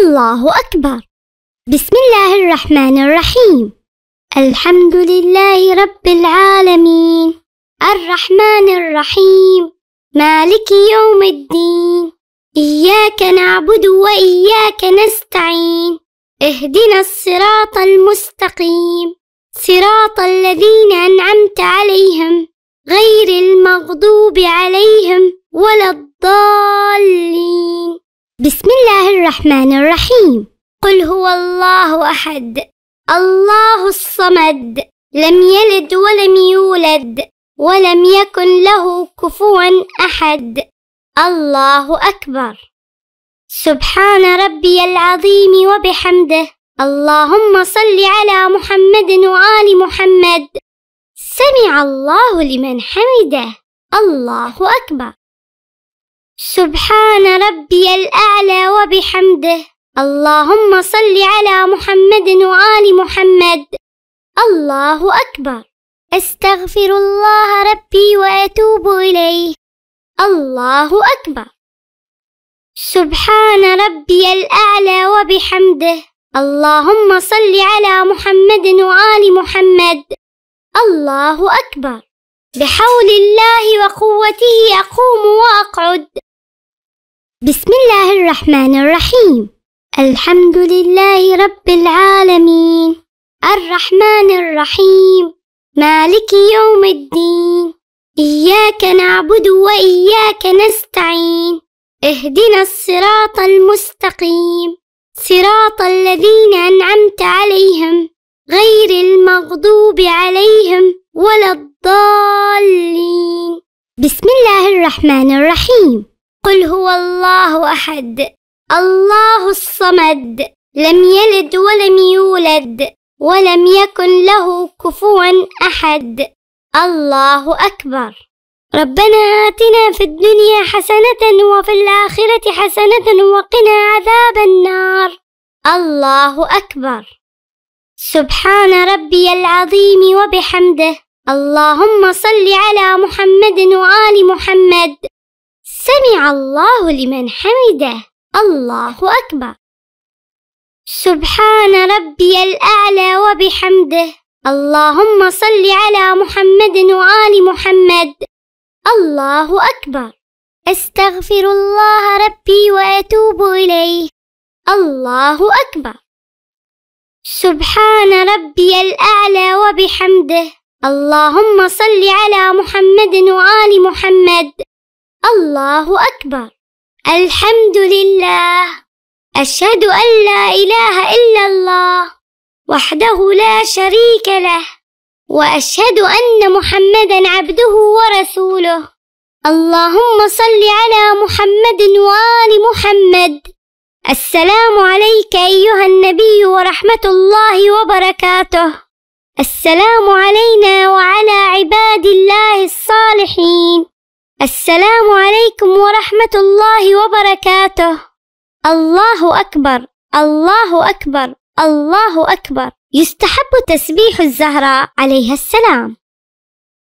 الله أكبر. بسم الله الرحمن الرحيم. الحمد لله رب العالمين، الرحمن الرحيم، مالك يوم الدين، إياك نعبد وإياك نستعين، اهدنا الصراط المستقيم، صراط الذين أنعمت عليهم غير المغضوب عليهم ولا الضالين. بسم الله الرحمن الرحيم. قل هو الله أحد، الله الصمد، لم يلد ولم يولد ولم يكن له كفوا أحد. الله أكبر. سبحان ربي العظيم وبحمده. اللهم صل على محمد وآل محمد. سمع الله لمن حمده. الله أكبر. سبحان ربي الأعلى وبحمده. اللهم صل على محمد وآل محمد. الله أكبر. أستغفر الله ربي وأتوب إليه. الله أكبر. سبحان ربي الأعلى وبحمده. اللهم صل على محمد وآل محمد. الله أكبر. بحول الله وقوته أقوم وأقعد. بسم الله الرحمن الرحيم. الحمد لله رب العالمين، الرحمن الرحيم، مالك يوم الدين، إياك نعبد وإياك نستعين، اهدنا الصراط المستقيم، صراط الذين أنعمت عليهم غير المغضوب عليهم ولا الضالين. بسم الله الرحمن الرحيم. قل هو الله أحد، الله الصمد، لم يلد ولم يولد ولم يكن له كفوا أحد. الله أكبر. ربنا آتنا في الدنيا حسنة وفي الآخرة حسنة وقنا عذاب النار. الله أكبر. سبحان ربي العظيم وبحمده. اللهم صل على محمد وآل محمد. سمع الله لمن حمده. الله أكبر. سبحان ربي الأعلى وبحمده. اللهم صل على محمد وآل محمد. الله أكبر. أستغفر الله ربي وأتوب إليه. الله أكبر. سبحان ربي الأعلى وبحمده. اللهم صل على محمد وآل محمد. الله أكبر. الحمد لله. أشهد أن لا إله إلا الله وحده لا شريك له، وأشهد أن محمدًا عبده ورسوله. اللهم صل على محمد وآل محمد. السلام عليك أيها النبي ورحمة الله وبركاته. السلام علينا وعلى عباد الله الصالحين. السلام عليكم ورحمة الله وبركاته. الله أكبر، الله أكبر، الله أكبر. يستحب تسبيح الزهراء عليها السلام.